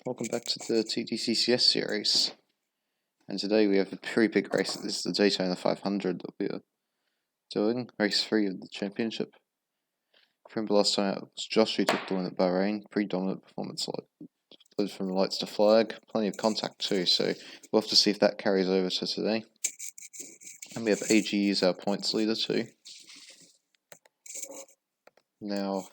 Welcome back to the TDCCS series, and today we have a pretty big race. This is the Daytona 500 that we are doing, race 3 of the championship. Remember last time it was Josh who took the win at Bahrain, pretty dominant performance, like from lights to flag, plenty of contact too, so we'll have to see if that carries over to today. And we have AG as our points leader too. Now,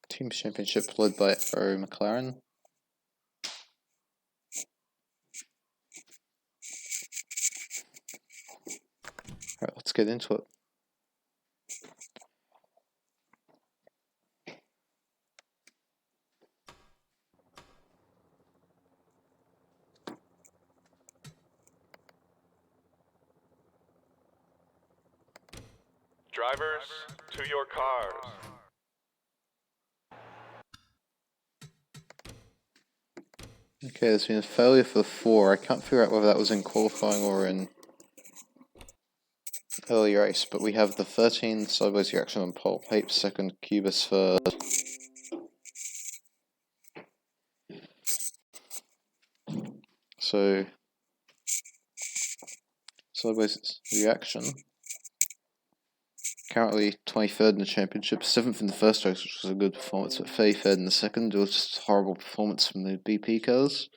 Team Championship led by McLaren. Alright, let's get into it. Drivers, to your cars. Okay, there's been a failure for the 4. I can't figure out whether that was in qualifying or in early race, but we have the 13 sideways reaction on pole, Pape second, Cubis third. So, sideways reaction, currently 23rd in the championship, 7th in the first race, which was a good performance, but 33rd in the second. It was just a horrible performance from the BP cars.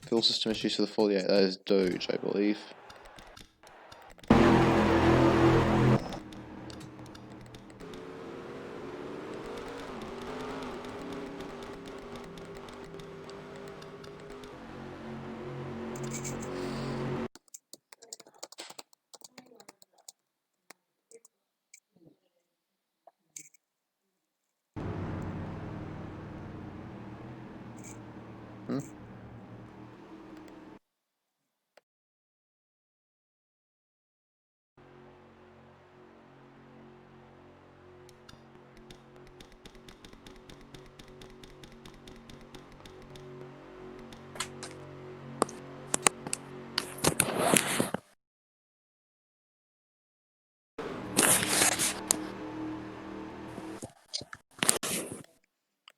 Fuel system issues for the 48, that is Doge, I believe.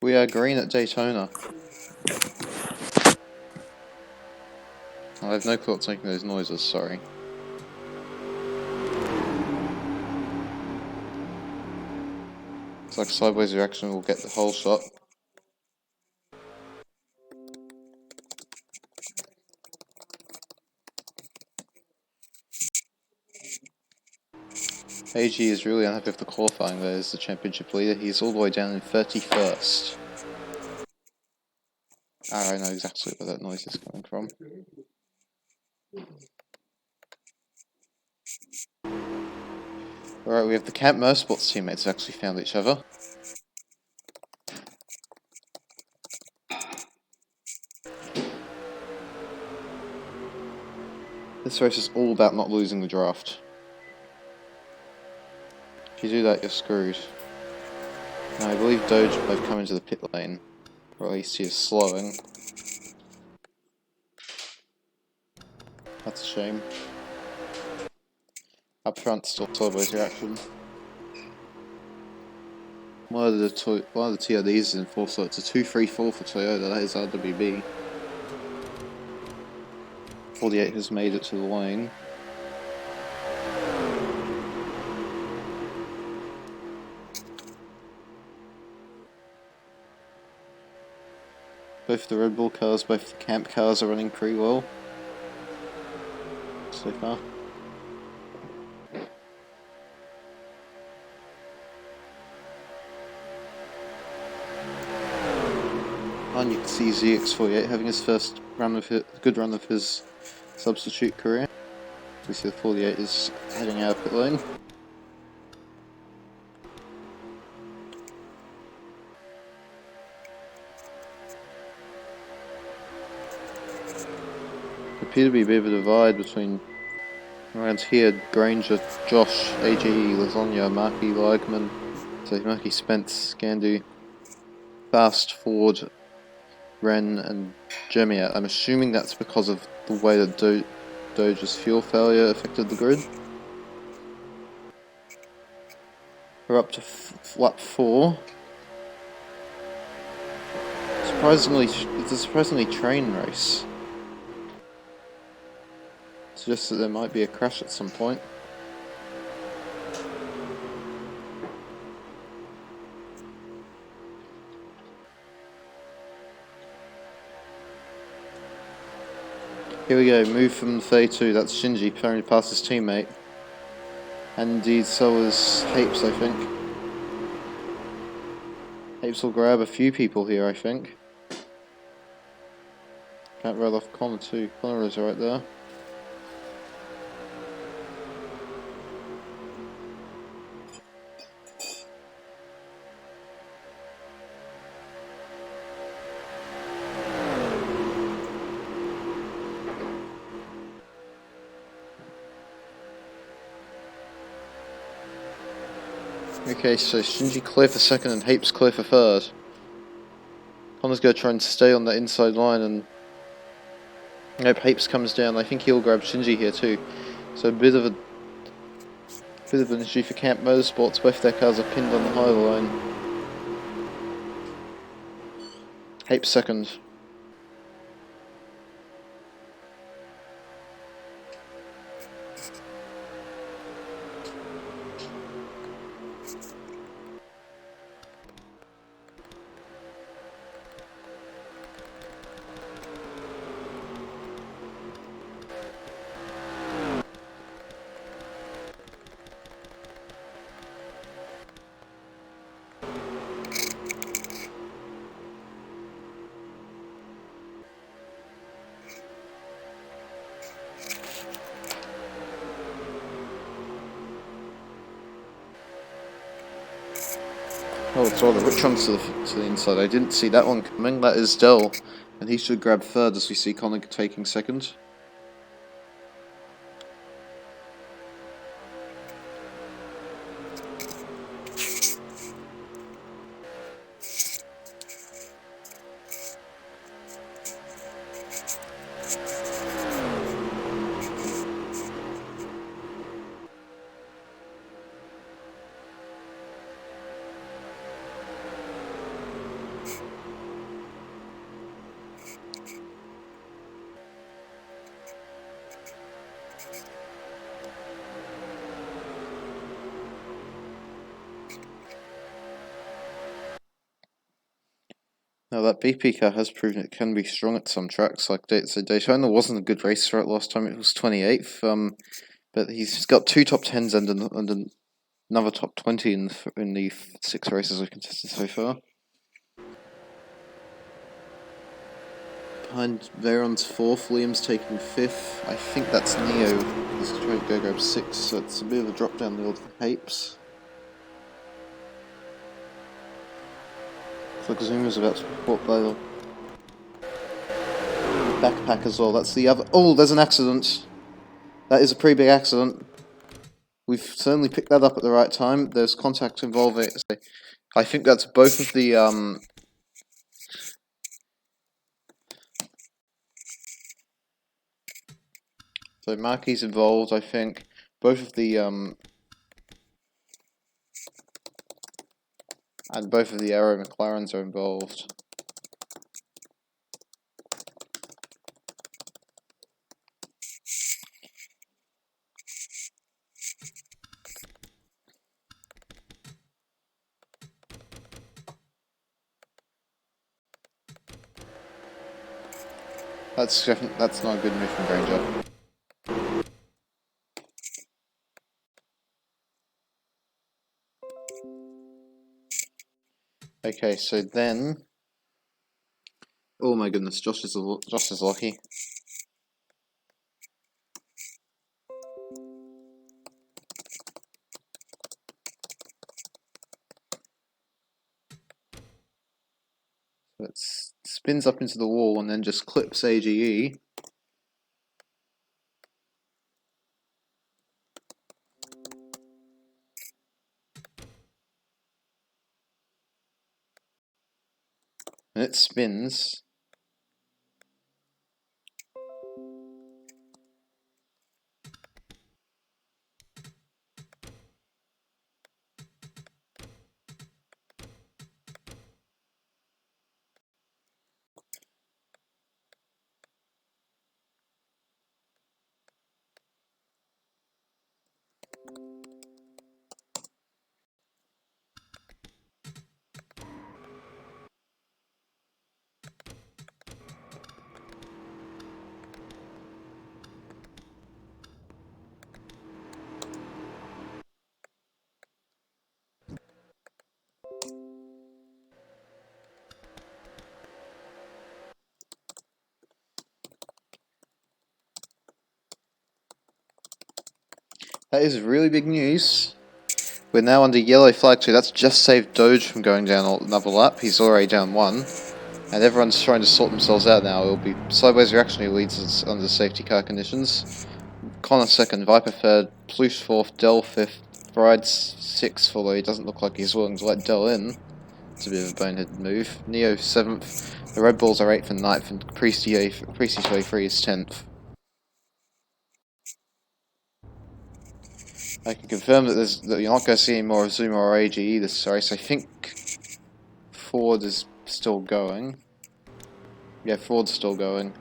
We are green at Daytona. I have no clue what's making those noises, sorry. Looks like sideways reaction will get the whole shot. AG is really unhappy with the qualifying there as the championship leader. He's all the way down in 31st. I know exactly where that noise is coming from. Alright, we have the Camp Motorsports teammates who actually found each other. This race is all about not losing the draft. If you do that, you're screwed. Now, I believe Doge may have come into the pit lane, or at least he is slowing. That's a shame. Up front, still sideways reaction. One of the TRDs is in full, so it's a 2-3-4 for Toyota. That is RWB. 48 has made it to the lane. Both the Red Bull cars, both the Camp cars are running pretty well so far. And you can see ZX48 having his first good run of his substitute career. We see the 48 is heading out of pit lane. There appear to be a bit of a divide between around here: Granger, Josh, AGE, Lasagna, Marky, Ligman, So Murky, Spence, Gandu, Fast, Ford, Ren, and Jermiat. I'm assuming that's because of the way that Doge's fuel failure affected the grid. We're up to lap 4. Surprisingly, it's a surprisingly train race. Suggests that there might be a crash at some point. Here we go, move from 32, that's Shinji trying to pass his teammate. And indeed, so is Hapes, I think. Hapes will grab a few people here, I think. Can't roll off Connor too. Connor is right there. Okay, so Shinji clear for second and Hapes clear for third. Connor's going to try and stay on that inside line, and nope, Hapes comes down. I think he'll grab Shinji here too. So a bit of an issue for Camp Motorsports. Both their cars are pinned on the high line. Hapes second. Oh, it's all the rich ones to the inside. I didn't see that one coming. That is Dell, and he should grab third as we see Connor taking second. Now that BP car has proven it can be strong at some tracks, like Daytona wasn't a good race throughout last time, it was 28th, but he's got 2 top 10s and another top 20 in the 6 races we've contested so far. Behind Veyron's 4th, Liam's taking 5th. I think that's Neo. He's trying to go grab 6th, so it's a bit of a drop down the order for Hapes. Looks like Zuma's about to be caught by the backpack as well. That's the other. Oh, there's an accident. That is a pretty big accident. We've certainly picked that up at the right time. There's contact involving. I think that's both of the So Marky's involved, I think. Both of the and both of the Aero McLarens are involved. That's not a good move from Granger. Okay, so then, oh my goodness, Josh is lucky. So it spins up into the wall and then just clips AGE. And it spins. That is really big news. We're now under yellow flag 2. That's just saved Doge from going down another lap. He's already down 1. And everyone's trying to sort themselves out now. It'll be sideways reaction who leads us under safety car conditions. Connor 2nd, Viper 3rd, Plouffe 4th, Dell 5th, Bride 6th, although he doesn't look like he's willing to let Dell in. It's a bit of a boneheaded move. Neo 7th, the Red Bulls are 8th and 9th, and Priesty23 is 10th. I can confirm that you're not going to see any more of Zuma or AGE this race. I think Ford is still going. Yeah, Ford's still going.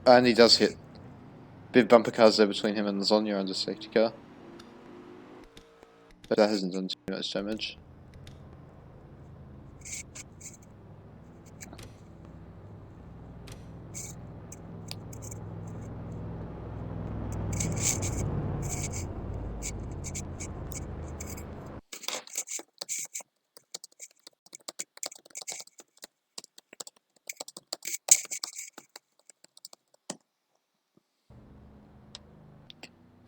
And he does hit. Big bumper cars there between him and Zonya under safety car. But that hasn't done too much damage.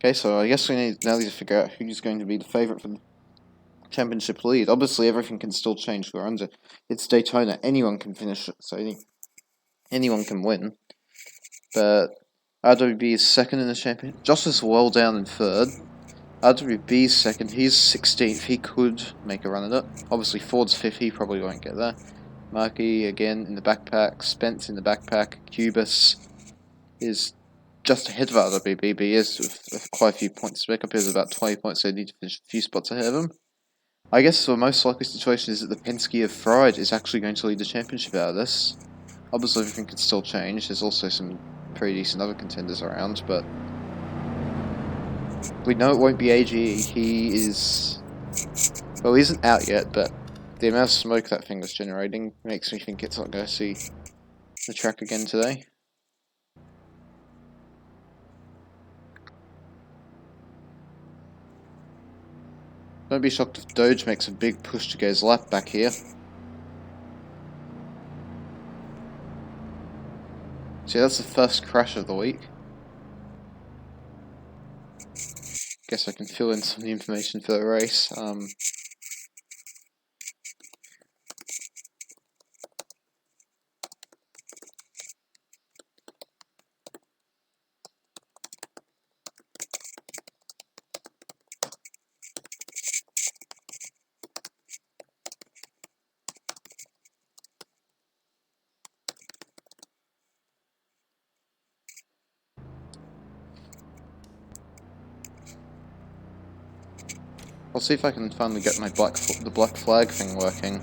Okay, so I guess we now need to figure out who's going to be the favourite for the championship lead. Obviously, everything can still change. We're under. It's Daytona. Anyone can finish it, so anyone can win. But RWB is 2nd in the championship. Josh is well down in 3rd. RWB is 2nd. He's 16th. He could make a run at it. Obviously, Ford's 5th. He probably won't get there. Markey again in the backpack. Spence in the backpack. Cubus is just ahead of RWB, but he is with quite a few points to make up. He has about 20 points, so they need to finish a few spots ahead of him. I guess the most likely situation is that the Penske of Fried is actually going to lead the championship out of this. Obviously, everything could still change. There's also some pretty decent other contenders around, but we know it won't be AGE. He is... Well, he isn't out yet, but the amount of smoke that thing was generating makes me think it's not going to see the track again today. Don't be shocked if Doge makes a big push to get his lap back here. See, that's the first crash of the week. Guess I can fill in some of the information for the race. I'll see if I can finally get my the black flag thing working.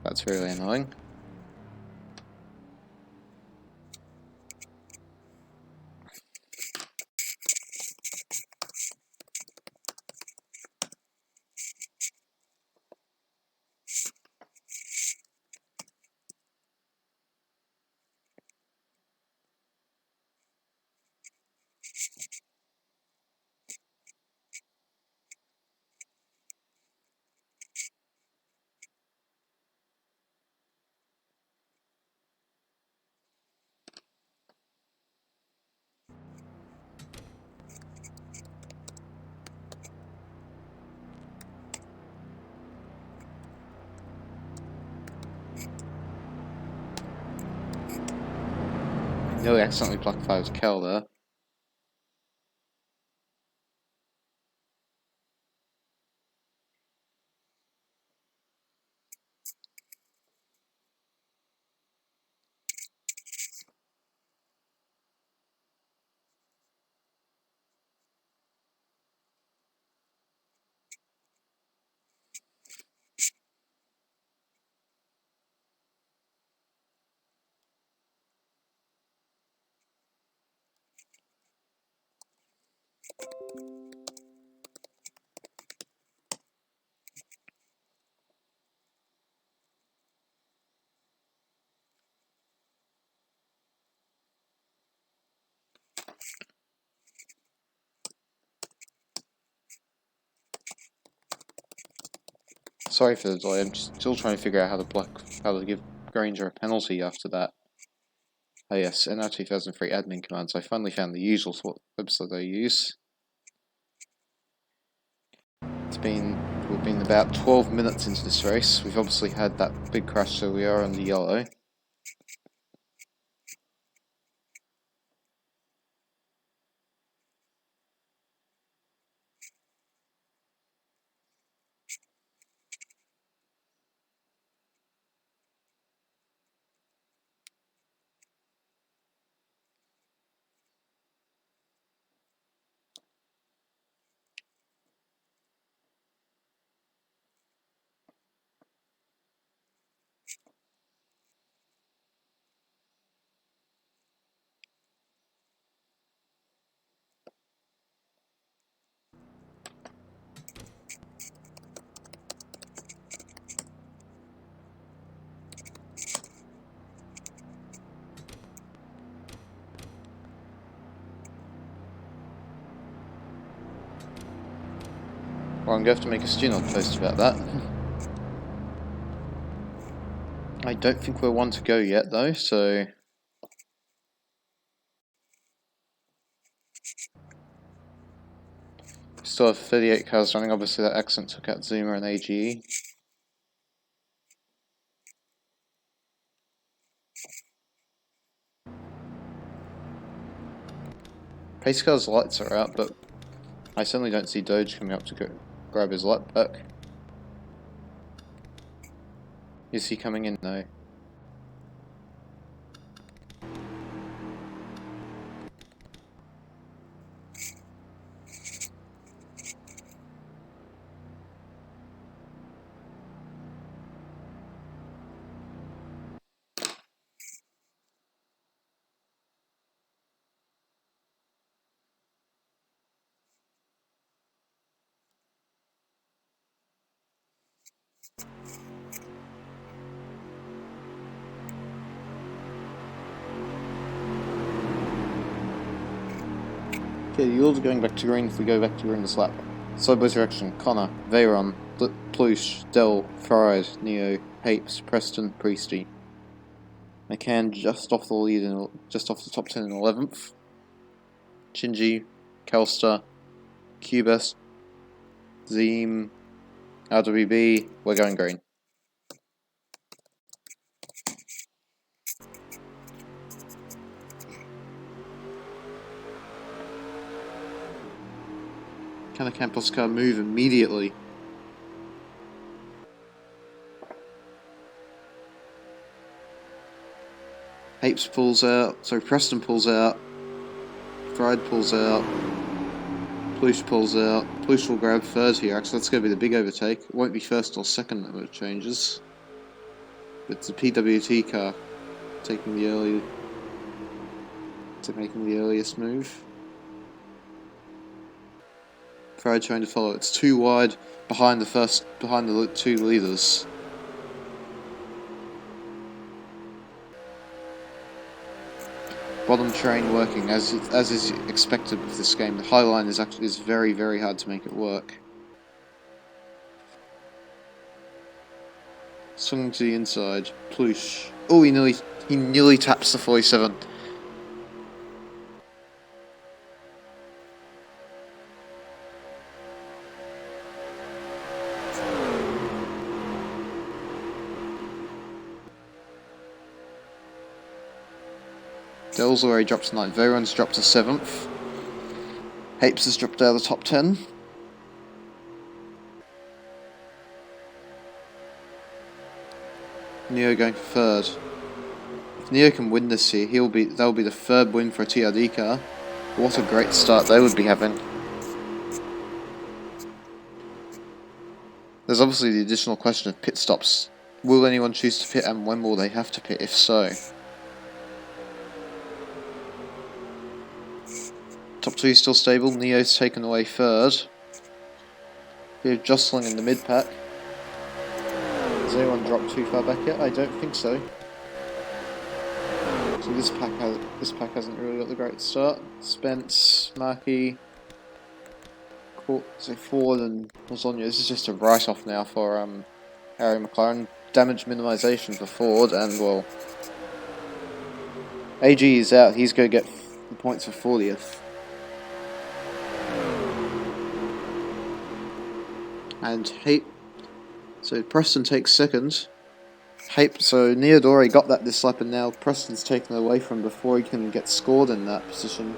That's really annoying. Nearly accidentally black flagged Kel there. Sorry for the delay, I'm still trying to figure out how to give Granger a penalty after that. Oh yes, in our 2003 admin commands, I finally found the usual website I use. We've been about 12 minutes into this race. We've obviously had that big crash, so we are on the yellow. Well, I'm going to have to make a student post about that. I don't think we're one to go yet, though, so... Still have 38 cars running. Obviously, that accident took out Zuma and AGE. Pace car's lights are out, but I certainly don't see Doge coming up to grab his light back. Is he coming in? No. Okay, the yields are going back to green if we go back to green this lap. Sideways direction, Connor, Veyron, Plush, Dell, Fried, Neo, Hapes, Preston, Priesty. McCann just off the lead, just off the top 10 in 11th. Shinji, Kelster, Cubist, Zeem, RWB, we're going green. Can the Campos car move immediately? Hapes pulls out, so Preston pulls out, Fried pulls out, Plush pulls out. Plush will grab third here, actually that's going to be the big overtake. It won't be first or second that it changes. It's the PWT car making the earliest move. Fried trying to follow. It's too wide behind the two leaders. Bottom train working as is expected with this game. The high line is very, very hard to make it work. Swinging to the inside. Plush. Oh, he nearly taps the 47. Bell's already dropped to 9th. Veron's dropped to 7th. Hapes has dropped out of the top 10. Neo going for 3rd. If Neo can win this here, that'll be the 3rd win for a TRD car. What a great start they would be having. There's obviously the additional question of pit stops. Will anyone choose to pit, and when will they have to pit if so? Top 2 still stable. Neo's taken away 3rd. Bit of jostling in the mid pack. Has anyone dropped too far back yet? I don't think so. So this pack hasn't really got the great start. Spence, Markey, Ford and Lasagna. This is just a write-off now for Harry McLaren. Damage minimisation for Ford, and well, AG is out. He's going to get the points for 40th. And so Preston takes 2nd. So Neodori got that this lap, and now Preston's taken it away from him before he can get scored in that position.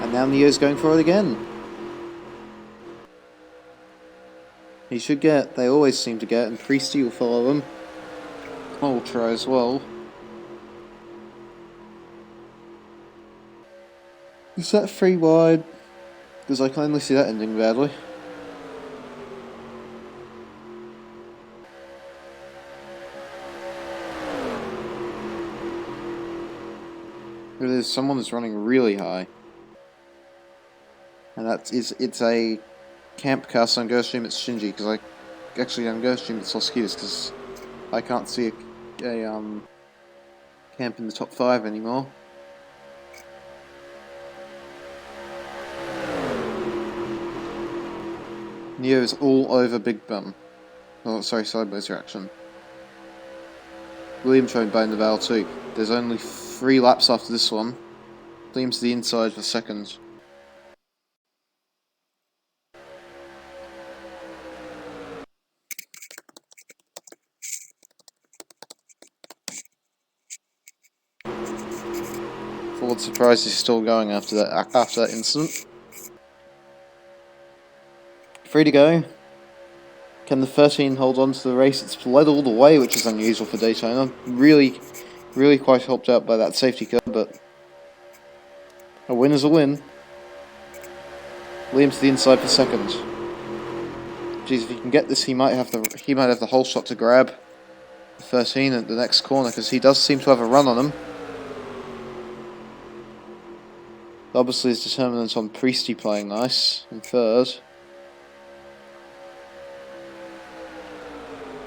And now Neo's going for it again. He should get, they always seem to get, and Priesty will follow him. Connell will try as well. Is that 3 wide? Because I can only see that ending badly. It is, someone is running really high. And it's a camp car, so I'm going to assume it's Shinji, because I'm going to assume it's Loskiewicz, because I can't see a camp in the top 5 anymore. Neo is all over Big Bum. Oh, sorry, sideways reaction. William showing by Naval too. There's only 3 laps after this one. William to the inside for 2nd. Ford surprised he's still going after that incident. 3 to go. Can the 13 hold on to the race? It's led all the way, which is unusual for Daytona. Really quite helped out by that safety car, but a win is a win. Williams to the inside for 2nd. Geez, if he can get this, he might have the whole shot to grab the 13 at the next corner, because he does seem to have a run on him. Obviously, his determinant on Priesty playing nice in 3rd.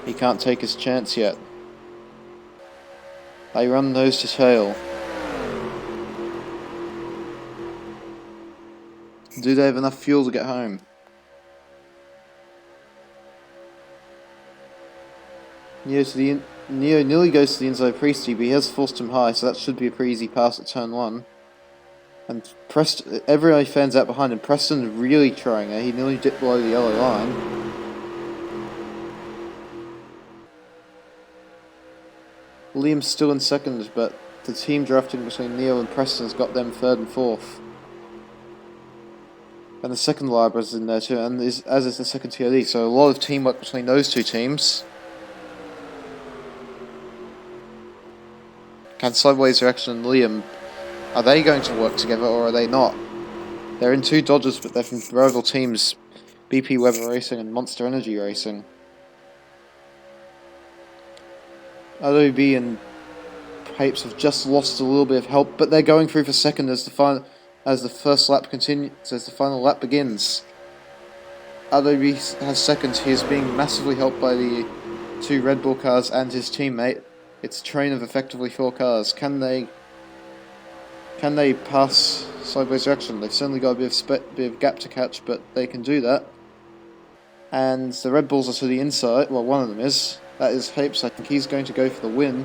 He can't take his chance yet. They run nose to tail. Do they have enough fuel to get home? Neo nearly goes to the inside of Priesty, but he has forced him high, so that should be a pretty easy pass at turn 1. And everybody fans out behind him. Preston's really trying it. He nearly dipped below the yellow line. Liam's still in 2nd, but the team drafting between Neo and Preston has got them 3rd and 4th. And the 2nd Libra's in there too, and as is the 2nd TRD, so a lot of teamwork between those 2 teams. Can Sideways Reaction and Liam, are they going to work together or are they not? They're in 2 Dodgers, but they're from rival teams, BP Weber Racing and Monster Energy Racing. RWB and Papes have just lost a little bit of help, but they're going through for 2nd as the first lap continues, as the final lap begins. RWB has 2nd. He is being massively helped by the 2 Red Bull cars and his teammate. It's a train of effectively 4 cars. Can they pass Sideways Reaction? They've certainly got a bit of gap to catch, but they can do that. And the Red Bulls are to the inside. Well, one of them is. That is Hapes. I think he's going to go for the win.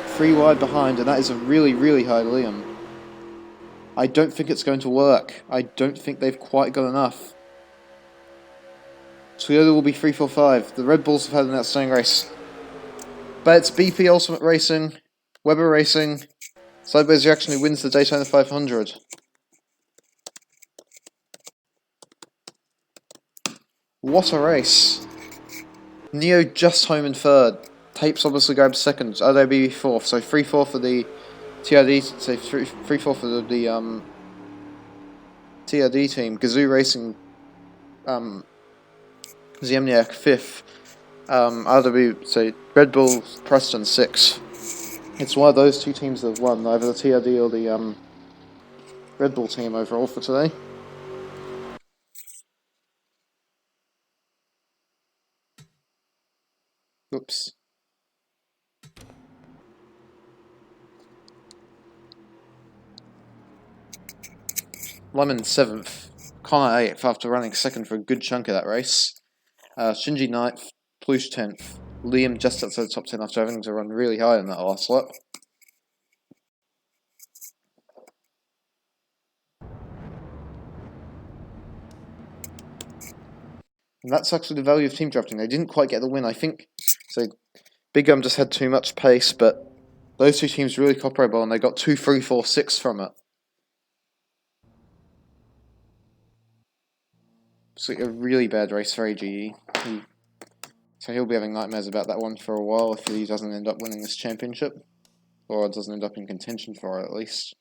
Three wide behind, and that is a really high Liam. I don't think it's going to work. I don't think they've quite got enough. Toyota will be 3-4-5. The Red Bulls have had an outstanding race. But it's BP Ultimate Racing, Weber Racing, Sideways Reaction who wins the Daytona 500. What a race. Neo just home in third. Tapes obviously grabs second. RWB fourth. So 3-4 for the TRD. So 3-4 for the TRD team. Gazoo Racing. Ziemniak fifth. RW. So Red Bull Preston sixth. It's one of those two teams that have won, either the TRD or the Red Bull team overall for today. Oops. Lemon 7th, Connor 8th after running second for a good chunk of that race. Shinji 9th, Plush 10th. Liam just outside the top 10 after having to run really high in that last lap. And that's actually the value of team drafting. They didn't quite get the win, I think. So Big Gum just had too much pace, but those two teams really cooperated well and they got 2, 3, 4, 6 from it. It's like a really bad race for AGE. So he'll be having nightmares about that one for a while if he doesn't end up winning this championship. Or doesn't end up in contention for it, at least.